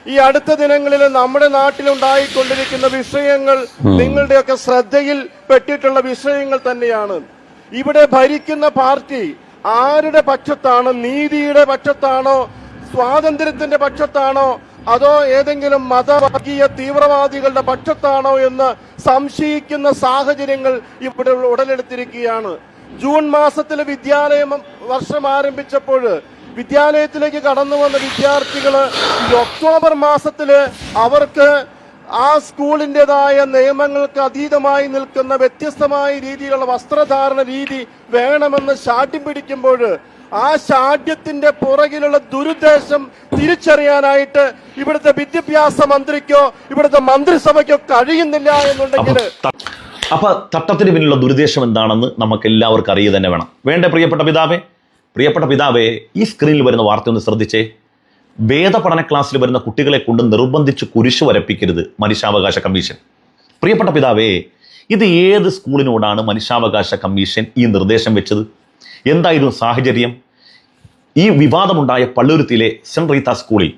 ഈ അടുത്ത ദിനങ്ങളിൽ നമ്മുടെ നാട്ടിലുണ്ടായിക്കൊണ്ടിരിക്കുന്ന വിഷയങ്ങൾ നിങ്ങളുടെയൊക്കെ ശ്രദ്ധയിൽ പെട്ടിട്ടുള്ള വിഷയങ്ങൾ തന്നെയാണ്. ഇവിടെ ഭരിക്കുന്ന പാർട്ടി ആരുടെ പക്ഷത്താണ്? നീതിയുടെ പക്ഷത്താണോ, സ്വാതന്ത്ര്യത്തിന്റെ പക്ഷത്താണോ, അതോ ഏതെങ്കിലും മതവർഗീയ തീവ്രവാദികളുടെ പക്ഷത്താണോ എന്ന് സംശയിക്കുന്ന സാഹചര്യങ്ങൾ ഇവിടെ ഉടലെടുത്തിരിക്കുകയാണ്. ജൂൺ മാസത്തിലെ വിദ്യാലയ വർഷം ആരംഭിച്ചപ്പോൾ വിദ്യാലയത്തിലേക്ക് കടന്നു വന്ന വിദ്യാർത്ഥികള് ഒക്ടോബർ മാസത്തില് അവർക്ക് ആ സ്കൂളിൻ്റെതായ നിയമങ്ങൾക്ക് അതീതമായി നിൽക്കുന്ന വ്യത്യസ്തമായ രീതിയിലുള്ള വസ്ത്രധാരണ രീതി വേണമെന്ന് ശാഠ്യം പിടിക്കുമ്പോൾ ആ ശാഠ്യത്തിന്റെ പുറകിലുള്ള ദുരുദ്ദേശം തിരിച്ചറിയാനായിട്ട് ഇവിടുത്തെ വിദ്യാഭ്യാസ മന്ത്രിക്കോ ഇവിടുത്തെ മന്ത്രിസഭയ്ക്കോ കഴിയുന്നില്ല എന്നുണ്ടെങ്കിൽ അപ്പൊ തട്ടത്തിന് പിന്നിലുള്ള ദുരുദ്ദേശം എന്താണെന്ന് നമുക്ക് എല്ലാവർക്കും അറിയുക തന്നെ വേണം. വേണ്ട പ്രിയപ്പെട്ട പിതാവേ, ഈ സ്ക്രീനിൽ വരുന്ന വാർത്ത ഒന്ന് ശ്രദ്ധിച്ചേ. വേദപഠന ക്ലാസ്സിൽ വരുന്ന കുട്ടികളെ കൊണ്ട് നിർബന്ധിച്ച് കുരിശു വരപ്പിക്കരുത് മനുഷ്യാവകാശ കമ്മീഷൻ. പ്രിയപ്പെട്ട പിതാവേ, ഇത് ഏത് സ്കൂളിനോടാണ് മനുഷ്യാവകാശ കമ്മീഷൻ ഈ നിർദ്ദേശം വെച്ചത്? എന്തായിരുന്നു സാഹചര്യം? ഈ വിവാദമുണ്ടായ പള്ളുരുത്തിയിലെ സെന്റ് റീത്ത സ്കൂളിൽ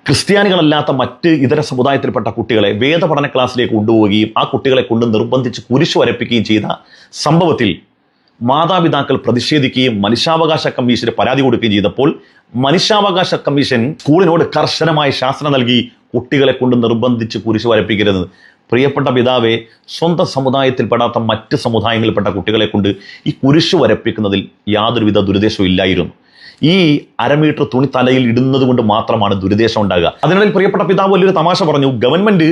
ക്രിസ്ത്യാനികളല്ലാത്ത മറ്റ് ഇതര സമുദായത്തിൽപ്പെട്ട കുട്ടികളെ വേദപഠന ക്ലാസ്സിലേക്ക് കൊണ്ടുപോവുകയും ആ കുട്ടികളെ കൊണ്ട് നിർബന്ധിച്ച് കുരിശു വരപ്പിക്കുകയും ചെയ്ത സംഭവത്തിൽ മാതാപിതാക്കൾ പ്രതിഷേധിക്കുകയും മനുഷ്യാവകാശ കമ്മീഷന് പരാതി കൊടുക്കുകയും ചെയ്തപ്പോൾ മനുഷ്യാവകാശ കമ്മീഷൻ സ്കൂളിനോട് കർശനമായ ശാസന നൽകി കുട്ടികളെ കൊണ്ട് നിർബന്ധിച്ച് കുരിശു വരപ്പിക്കരുത്. പ്രിയപ്പെട്ട പിതാവെ, സ്വന്തം സമുദായത്തിൽപ്പെടാത്ത മറ്റ് സമുദായങ്ങളിൽപ്പെട്ട കുട്ടികളെ കൊണ്ട് ഈ കുരിശു വരപ്പിക്കുന്നതിൽ യാതൊരുവിധ ദുരുദ്ദേശവും ഇല്ലായിരുന്നു. ഈ അരമീറ്റർ തുണി തലയിൽ ഇടുന്നത് കൊണ്ട് മാത്രമാണ് ദുരുദ്ദേശം ഉണ്ടാകുക. അതിനിടയിൽ പ്രിയപ്പെട്ട പിതാവ് വലിയൊരു തമാശ പറഞ്ഞു. ഗവൺമെന്റ്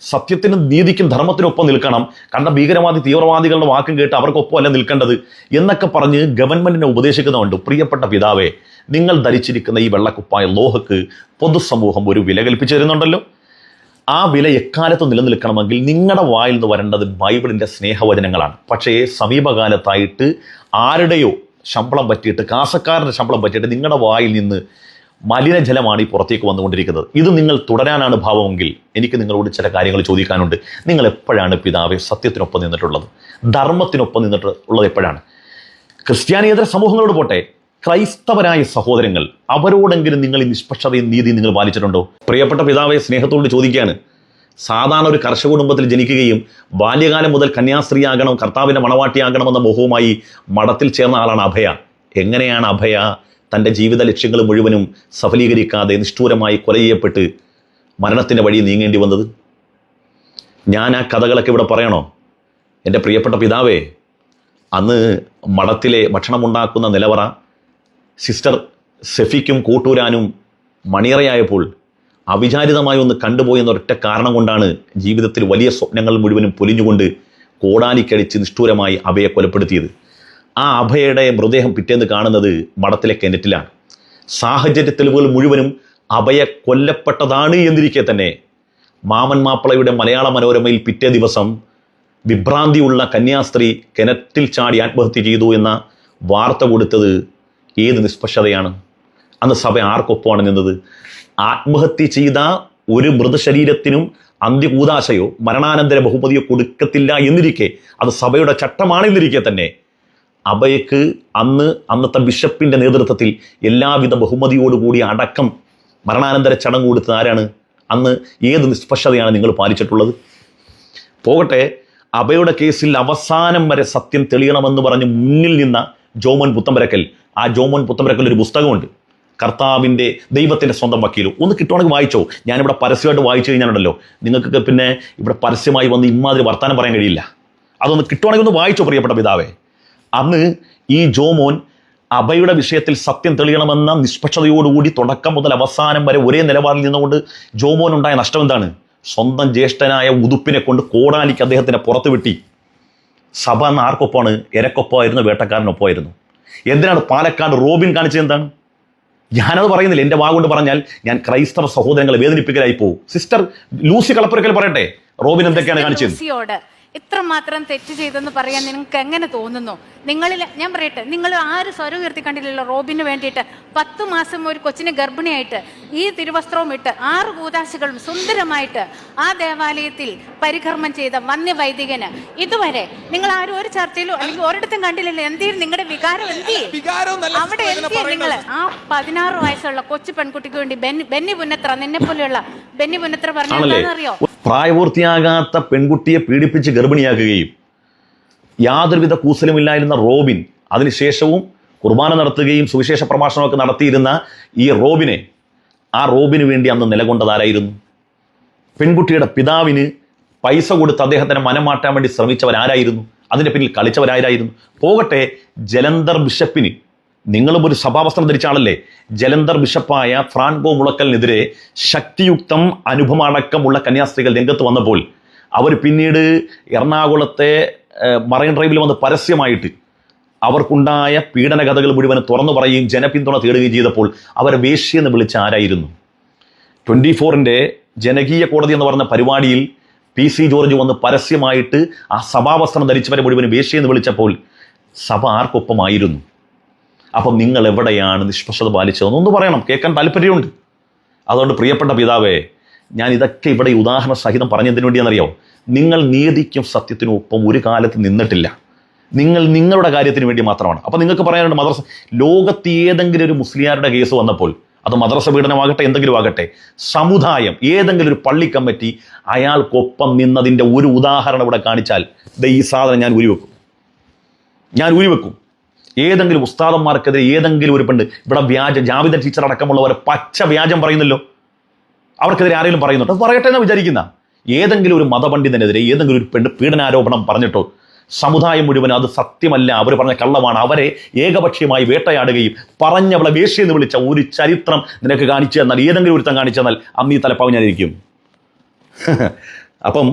സത്യത്തിനും നീതിക്കും ധർമ്മത്തിനൊപ്പം നിൽക്കണം, കണ്ട ഭീകരവാദി തീവ്രവാദികളുടെ വാക്കും കേട്ട് അവർക്കൊപ്പം അല്ല നിൽക്കേണ്ടത് എന്നൊക്കെ പറഞ്ഞ് ഗവൺമെന്റിനെ ഉപദേശിക്കുന്നുണ്ട്. പ്രിയപ്പെട്ട പിതാവെ, നിങ്ങൾ ധരിച്ചിരിക്കുന്ന ഈ വെള്ളക്കുപ്പായ ലോഹക്ക് പൊതുസമൂഹം ഒരു വില കൽപ്പിച്ചു തരുന്നുണ്ടല്ലോ. ആ വില എക്കാലത്തും നിലനിൽക്കണമെങ്കിൽ നിങ്ങളുടെ വായിൽ നിന്ന് വരേണ്ടത് ബൈബിളിന്റെ സ്നേഹവചനങ്ങളാണ്. പക്ഷേ സമീപകാലത്തായിട്ട് ആരുടെയോ ശമ്പളം പറ്റിയിട്ട്, കാസക്കാരൻ്റെ ശമ്പളം പറ്റിയിട്ട് നിങ്ങളുടെ വായിൽ നിന്ന് മലിനജലമാണ് ഈ പുറത്തേക്ക് വന്നുകൊണ്ടിരിക്കുന്നത്. ഇത് നിങ്ങൾ തുടരാനാണ് ഭാവമെങ്കിൽ എനിക്ക് നിങ്ങളോട് ചില കാര്യങ്ങൾ ചോദിക്കാനുണ്ട്. നിങ്ങൾ എപ്പോഴാണ് പിതാവെ സത്യത്തിനൊപ്പം നിന്നിട്ടുള്ളത്? ധർമ്മത്തിനൊപ്പം നിന്നിട്ടുള്ളത് എപ്പോഴാണ്? ക്രിസ്ത്യാനിയേതര സമൂഹങ്ങളോട് പോട്ടെ, ക്രൈസ്തവരായ സഹോദരങ്ങൾ, അവരോടെങ്കിലും നിങ്ങൾ ഈ നിഷ്പക്ഷതയും നീതിയും നിങ്ങൾ പാലിച്ചിട്ടുണ്ടോ? പ്രിയപ്പെട്ട പിതാവെ, സ്നേഹത്തോട് ചോദിക്കുകയാണ്. സാധാരണ ഒരു കർഷക കുടുംബത്തിൽ ജനിക്കുകയും ബാല്യകാലം മുതൽ കന്യാസ്ത്രീയാകണം, കർത്താവിൻ്റെ മണവാട്ടിയാകണമെന്ന മോഹവുമായി മഠത്തിൽ ചേർന്ന ആളാണ് അഭയ. എങ്ങനെയാണ് അഭയ തൻ്റെ ജീവിത ലക്ഷ്യങ്ങൾ മുഴുവനും സഫലീകരിക്കാതെ നിഷ്ഠൂരമായി കൊല ചെയ്യപ്പെട്ട് മരണത്തിൻ്റെ വഴി നീങ്ങേണ്ടി വന്നത്? ഞാൻ ആ കഥകളൊക്കെ ഇവിടെ പറയണോ? എൻ്റെ പ്രിയപ്പെട്ട പിതാവേ, അന്ന് മഠത്തിലെ ഭക്ഷണമുണ്ടാക്കുന്ന നിലവറ സിസ്റ്റർ സെഫിക്കും കൂട്ടൂരാനും മണിയറയായപ്പോൾ അവിചാരിതമായി ഒന്ന് കണ്ടുപോയെന്ന ഒരൊറ്റ കാരണം കൊണ്ടാണ് ജീവിതത്തിൽ വലിയ സ്വപ്നങ്ങൾ മുഴുവനും പൊലിഞ്ഞുകൊണ്ട് കോടാലിക്കടിച്ച് നിഷ്ഠൂരമായി അഭയെ കൊലപ്പെടുത്തിയത്. ആ അഭയുടെ മൃതദേഹം പിറ്റേന്ന് കാണുന്നത് മഠത്തിലെ കിണറ്റിലാണ്. സാഹചര്യ തെളിവുകൾ മുഴുവനും അഭയെ കൊല്ലപ്പെട്ടതാണ് എന്നിരിക്കെ തന്നെ മാമൻ മാപ്പിളയുടെ മലയാള മനോരമയിൽ പിറ്റേ ദിവസം വിഭ്രാന്തിയുള്ള കന്യാസ്ത്രീ കിണറ്റിൽ ചാടി ആത്മഹത്യ ചെയ്തു എന്ന വാർത്ത കൊടുത്തത് ഏത് നിഷ്പക്ഷതയാണ്? അന്ന് സഭ ആർക്കൊപ്പമാണ് നിന്നത്? ആത്മഹത്യ ചെയ്ത ഒരു മൃതശരീരത്തിനും അന്ത്യകൂദാശയോ മരണാനന്തര ബഹുമതിയോ കൊടുക്കത്തില്ല എന്നിരിക്കെ, അത് സഭയുടെ ചട്ടമാണെന്നിരിക്കെ തന്നെ അഭയക്ക് അന്നത്തെ ബിഷപ്പിന്റെ നേതൃത്വത്തിൽ എല്ലാവിധ ബഹുമതിയോടുകൂടി അടക്കം മരണാനന്തര ചടങ്ങ് കൊടുത്തത് ആരാണ്? അന്ന് ഏത് നിഷ്പക്ഷതയാണ് നിങ്ങൾ പാലിച്ചിട്ടുള്ളത്? പോകട്ടെ, അഭയുടെ കേസിൽ അവസാനം വരെ സത്യം തെളിയണമെന്ന് പറഞ്ഞ് മുന്നിൽ നിന്ന ജോമോൻ പുത്തമ്പരക്കൽ, ആ ജോമോൻ പുത്തമ്പരക്കൽ ഒരു പുസ്തകമുണ്ട്, കർത്താവിൻ്റെ ദൈവത്തിൻ്റെ സ്വന്തം വക്കീലും. ഒന്ന് കിട്ടുവാണെങ്കിൽ വായിച്ചോ. ഞാനിവിടെ പരസ്യമായിട്ട് വായിച്ചു കഴിഞ്ഞാലുണ്ടല്ലോ നിങ്ങൾക്കൊക്കെ പിന്നെ ഇവിടെ പരസ്യമായി വന്ന് ഇമാതിരി വർത്താനം പറയാൻ കഴിയില്ല. അതൊന്ന് കിട്ടുവാണെങ്കിൽ ഒന്ന് വായിച്ചോ പ്രിയപ്പെട്ട പിതാവേ. അന്ന് ഈ ജോമോൻ അഭയുടെ വിഷയത്തിൽ സത്യം തെളിയണമെന്ന നിഷ്പക്ഷതയോടുകൂടി തുടക്കം മുതൽ അവസാനം വരെ ഒരേ നിലപാടിൽ നിന്നുകൊണ്ട് ജോമോനുണ്ടായ നഷ്ടം എന്താണ്? സ്വന്തം ജ്യേഷ്ഠനായ ഉതുപ്പിനെ കൊണ്ട് കോടാലിക്ക് അദ്ദേഹത്തിനെ പുറത്തു വിട്ടി. സഭ എന്ന ആർക്കൊപ്പമാണ്? എരക്കൊപ്പമായിരുന്നു, വേട്ടക്കാരനൊപ്പമായിരുന്നു. എന്തിനാണ് പാലക്കാട് റോബിൻ കാണിച്ചത്? എന്താണ്? ഞാനത് പറയുന്നില്ല, എൻ്റെ വാഗുകൊണ്ട് പറഞ്ഞാൽ ഞാൻ ക്രൈസ്തവ സഹോദരങ്ങളെ വേദനിപ്പിക്കലായി പോകും. സിസ്റ്റർ ലൂസി കളപ്പുരക്കൽ പറയട്ടെ, റോബിൻ എന്തൊക്കെയാണ് കാണിച്ചത്? ഇത്രമാത്രം തെറ്റ് ചെയ്തെന്ന് പറയാൻ നിങ്ങൾക്ക് എങ്ങനെ തോന്നുന്നു? നിങ്ങളിൽ ഞാൻ പറയട്ടെ, നിങ്ങൾ ആരും സ്വരം ഉയർത്തി കണ്ടില്ലല്ലോ റോബിന് വേണ്ടിയിട്ട് 10 മാസം ഒരു കൊച്ചിനെ ഗർഭിണിയായിട്ട് ഈ തിരുവസ്ത്രവും ഇട്ട് 6 കൂതാശകളും സുന്ദരമായിട്ട് ആ ദേവാലയത്തിൽ പരികർമ്മം ചെയ്ത വന്യവൈദികന് ഇതുവരെ നിങ്ങൾ ആരും ഒരു ചർച്ചയിലോ അല്ലെങ്കിൽ ഒരിടത്തും കണ്ടില്ലല്ലോ. എന്തെയും നിങ്ങളുടെ വികാരം അവിടെ നിങ്ങൾ ആ 16 വയസ്സുള്ള കൊച്ചു പെൺകുട്ടിക്ക് വേണ്ടി ബെന്നി പുന്നത്ര, നിന്നെ പോലെയുള്ള ബെന്നി പുന്നത്ര പറഞ്ഞറിയോ? പ്രായപൂർത്തിയാകാത്ത പെൺകുട്ടിയെ പീഡിപ്പിച്ച് ഗർഭിണിയാക്കുകയും യാതൊരുവിധ കൂസലുമില്ലായിരുന്ന റോബിൻ അതിനുശേഷവും കുർബാന നടത്തുകയും സുവിശേഷ പ്രഭാഷണമൊക്കെ നടത്തിയിരുന്ന ഈ റോബിന് വേണ്ടി അന്ന് നിലകൊണ്ടതാരായിരുന്നു? പെൺകുട്ടിയുടെ പിതാവിന് പൈസ കൊടുത്ത് അദ്ദേഹത്തിന് മനം മാറ്റാൻ വേണ്ടി ശ്രമിച്ചവരാരായിരുന്നു? അതിന്റെ പിന്നിൽ കളിച്ചവരാരായിരുന്നു? പോകട്ടെ, ജലന്ധർ ബിഷപ്പിന്, നിങ്ങളും ഒരു സഭാവസ്ത്രം ധരിച്ച ആളല്ലേ, ജലന്ധർ ബിഷപ്പായ ഫ്രാൻകോ മുളക്കലിനെതിരെ ശക്തിയുക്തം അനുഭവമടക്കമുള്ള കന്യാസ്ത്രീകൾ രംഗത്ത് വന്നപ്പോൾ അവർ പിന്നീട് എറണാകുളത്തെ മറൈൻ ഡ്രൈവിൽ വന്ന് പരസ്യമായിട്ട് അവർക്കുണ്ടായ പീഡന കഥകൾ മുഴുവൻ തുറന്നു പറയുകയും ജനപിന്തുണ തേടുകയും ചെയ്തപ്പോൾ അവരെ വേശ്യെന്ന് വിളിച്ച ആരായിരുന്നു? 24-ന്റെ ജനകീയ കോടതി എന്ന് പറഞ്ഞ പരിപാടിയിൽ PC ജോർജ് വന്ന് പരസ്യമായിട്ട് ആ സഭാവസ്ത്രം ധരിച്ചവരെ മുഴുവൻ വേശ്യെന്ന് വിളിച്ചപ്പോൾ സഭ ആർക്കൊപ്പമായിരുന്നു? അപ്പം നിങ്ങൾ എവിടെയാണ് നിഷ്പക്ഷത പാലിച്ചതെന്ന് ഒന്ന് പറയണം, കേൾക്കാൻ താല്പര്യമുണ്ട്. അതുകൊണ്ട് പ്രിയപ്പെട്ട പിതാവേ, ഞാൻ ഇതൊക്കെ ഇവിടെ ഉദാഹരണ സഹിതം പറഞ്ഞതിന് വേണ്ടിയാണെന്നറിയാമോ? നിങ്ങൾ നീതിക്കും സത്യത്തിനും ഒപ്പം ഒരു കാലത്ത് നിന്നിട്ടില്ല. നിങ്ങൾ നിങ്ങളുടെ കാര്യത്തിന് വേണ്ടി മാത്രമാണ്. അപ്പം നിങ്ങൾക്ക് പറയാനുണ്ട്, മദ്രസ ലോകത്ത് ഏതെങ്കിലും ഒരു മുസ്ലിയാരുടെ കേസ് വന്നപ്പോൾ, അത് മദ്രസ പീഡനമാകട്ടെ എന്തെങ്കിലും ആകട്ടെ, സമുദായം ഏതെങ്കിലും ഒരു പള്ളി കമ്മിറ്റി അയാൾക്കൊപ്പം നിന്നതിൻ്റെ ഒരു ഉദാഹരണം ഇവിടെ കാണിച്ചാൽ ഈ സാധനം ഞാൻ ഊരിവെക്കും. ഏതെങ്കിലും ഉസ്താദന്മാർക്കെതിരെ ഏതെങ്കിലും ഒരു പെണ്ണ് ഇവിടെ ജാവിദ ടീച്ചർ അടക്കമുള്ളവരെ പച്ച വ്യാജം പറയുന്നല്ലോ, അവർക്കെതിരെ ആരെങ്കിലും പറയുന്നുണ്ടോ? അത് പറയട്ടെ എന്ന് വിചാരിക്കുന്ന ഏതെങ്കിലും ഒരു മതപണ്ഡിതനെതിരെ ഏതെങ്കിലും ഒരു പെണ്ണ് പീഡനാരോപണം പറഞ്ഞിട്ടോ സമുദായം മുഴുവൻ അത് സത്യമല്ല, അവർ പറഞ്ഞ കള്ളമാണ്, അവരെ ഏകപക്ഷീയമായി വേട്ടയാടുകയും പറഞ്ഞവളെ വേശ്യെന്ന് വിളിച്ച ഒരു ചരിത്രം നിനക്ക് കാണിച്ചു തന്നാൽ, ഏതെങ്കിലും ഒരുത്തം കാണിച്ചു തന്നാൽ അന്ന് ഈ തലപ്പാവ് ഞാനിരിക്കും. അപ്പം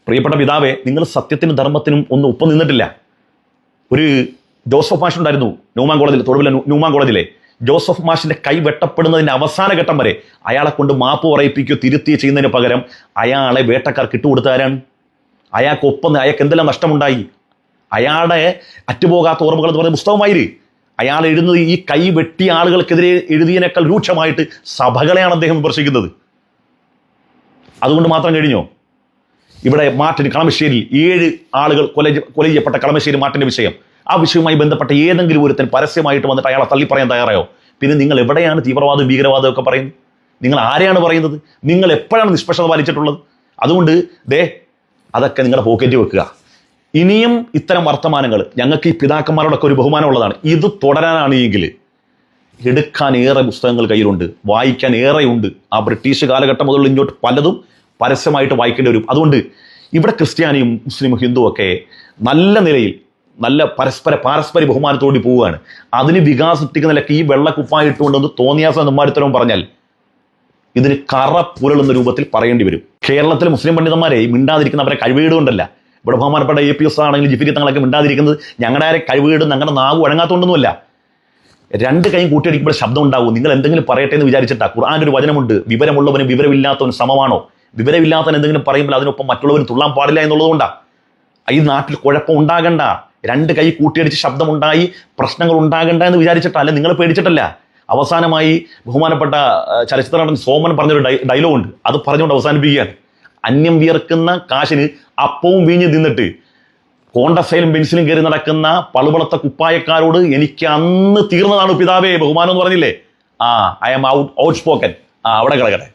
പ്രിയപ്പെട്ട പിതാവേ, നിങ്ങൾ സത്യത്തിനും ധർമ്മത്തിനും ഒന്നും ഒപ്പം നിന്നിട്ടില്ല. ഒരു ജോസഫ് മാഷ് ഉണ്ടായിരുന്നു ന്യൂമാൻ കോളേജിൽ, തൊടുപുഴ ന്യൂമാൻ കോളേജിലെ ജോസഫ് മാഷിന്റെ കൈ വെട്ടപ്പെടുന്നതിന്റെ അവസാന ഘട്ടം വരെ അയാളെ കൊണ്ട് മാപ്പ് പറയിപ്പിക്കുകയോ തിരുത്തിയോ ചെയ്യുന്നതിന് പകരം അയാളെ വേട്ടക്കാർക്ക് ഇട്ടുകൊടുത്തവരാണ്. അയാൾക്കൊപ്പം അയാൾക്ക് എന്തെല്ലാം നഷ്ടമുണ്ടായി? അയാളുടെ അറ്റുപോകാത്ത ഓർമ്മകൾ എന്ന് പറയുന്ന പുസ്തകമായിര് അയാൾ എഴുതുന്നത് ഈ കൈ വെട്ടിയ ആളുകൾക്കെതിരെ എഴുതിയതിനേക്കാൾ രൂക്ഷമായിട്ട് സഭകളെയാണ് അദ്ദേഹം വിമർശിക്കുന്നത്. അതുകൊണ്ട് മാത്രം കഴിഞ്ഞോ? ഇവിടെ മാർട്ടിൻ കളമശ്ശേരി 7 ആളുകൾ കൊല ചെയ്യപ്പെട്ട കളമശ്ശേരി മാർട്ടിന്റെ വിഷയം, ആ വിഷയവുമായി ബന്ധപ്പെട്ട ഏതെങ്കിലും ഒരുത്തൻ പരസ്യമായിട്ട് വന്നിട്ട് അയാളെ തള്ളി പറയാൻ തയ്യാറായോ? പിന്നെ നിങ്ങൾ എവിടെയാണ് തീവ്രവാദം ഭീകരവാദം ഒക്കെ പറയുന്നത്? നിങ്ങൾ ആരെയാണ് പറയുന്നത്? നിങ്ങൾ എപ്പോഴാണ് നിഷ്പക്ഷത പാലിച്ചിട്ടുള്ളത്? അതുകൊണ്ട് അതൊക്കെ നിങ്ങളുടെ പോക്കറ്റ് വെക്കുക. ഇനിയും ഇത്തരം വർത്തമാനങ്ങൾ, ഞങ്ങൾക്ക് ഈ പിതാക്കന്മാരോടൊക്കെ ഒരു ബഹുമാനമുള്ളതാണ്, ഇത് തുടരാനാണ് എങ്കിൽ എടുക്കാൻ ഏറെ പുസ്തകങ്ങൾ കയ്യിലുണ്ട്, വായിക്കാൻ ഏറെയുണ്ട്. ആ ബ്രിട്ടീഷ് കാലഘട്ടം മുതൽ ഇങ്ങോട്ട് പലതും പരസ്യമായിട്ട് വായിക്കേണ്ടി വരും. അതുകൊണ്ട് ഇവിടെ ക്രിസ്ത്യാനിയും മുസ്ലിമും ഹിന്ദുവും ഒക്കെ നല്ല നിലയിൽ നല്ല പാരസ്പര ബഹുമാനത്തോടി പോവുകയാണ്. അതിന് വികാസിപ്പിക്കുന്ന നിലയ്ക്ക് ഈ വെള്ളക്കുപ്പായിട്ടുണ്ടെന്ന് തോന്നിയാസം നമ്മാരുത്തരവും പറഞ്ഞാൽ ഇതിന് കറ പുരളുന്ന രൂപത്തിൽ പറയേണ്ടി വരും. കേരളത്തിലെ മുസ്ലിം പണ്ഡിതന്മാരെ മിണ്ടാതിരിക്കുന്നവരെ കഴിവുകൊണ്ടല്ല. ഇവിടെ ബഹുമാനപ്പെട്ട APS ആണെങ്കിലും ജിഫിരി തങ്ങളൊക്കെ മിണ്ടാതിരിക്കുന്നത് ഞങ്ങളുടെ ആരെ കഴിവുകേടും ഞങ്ങളുടെ നാവ് വഴങ്ങാത്തോണ്ടൊന്നുമല്ല. 2 കൈയും കൂട്ടിയടിക്കുമ്പോൾ ശബ്ദം ഉണ്ടാവും. നിങ്ങൾ എന്തെങ്കിലും പറയട്ടെ എന്ന് വിചാരിച്ചിട്ടാ. ഖുർആന്റെ ഒരു വചനമുണ്ട്, വിവരമുള്ളവനും വിവരമില്ലാത്തവനും സമമാണോ? വിവരമില്ലാത്തവൻ എന്തെങ്കിലും പറയുമ്പോൾ അതിനൊപ്പം മറ്റുള്ളവന് തുള്ളാൻ പാടില്ല എന്നുള്ളതുകൊണ്ടാണ്. ഈ നാട്ടിൽ കുഴപ്പം ഉണ്ടാകണ്ട, 2 കൈ കൂട്ടിയടിച്ച് ശബ്ദമുണ്ടായി പ്രശ്നങ്ങൾ ഉണ്ടാകണ്ട എന്ന് വിചാരിച്ചിട്ടല്ല, നിങ്ങൾ പേടിച്ചിട്ടല്ല. അവസാനമായി ബഹുമാനപ്പെട്ട ചലച്ചിത്ര നടൻ സോമൻ പറഞ്ഞൊരു ഡയലോഗുണ്ട്, അത് പറഞ്ഞുകൊണ്ട് അവസാനിപ്പിക്കുകയാണ്. അന്യം വിയർക്കുന്ന കാശിന് അപ്പവും വീഞ്ഞ് തിന്നിട്ട് കോണ്ടസയിലും ബെൻസിലും കയറി നടക്കുന്ന പളുപളത്ത കുപ്പായക്കാരോട് എനിക്ക് അന്ന് തീർന്നതാണ് പിതാവേ ബഹുമാനം എന്ന് പറഞ്ഞില്ലേ? I am out spoken. അവിടെ കിടക്കട്ടെ.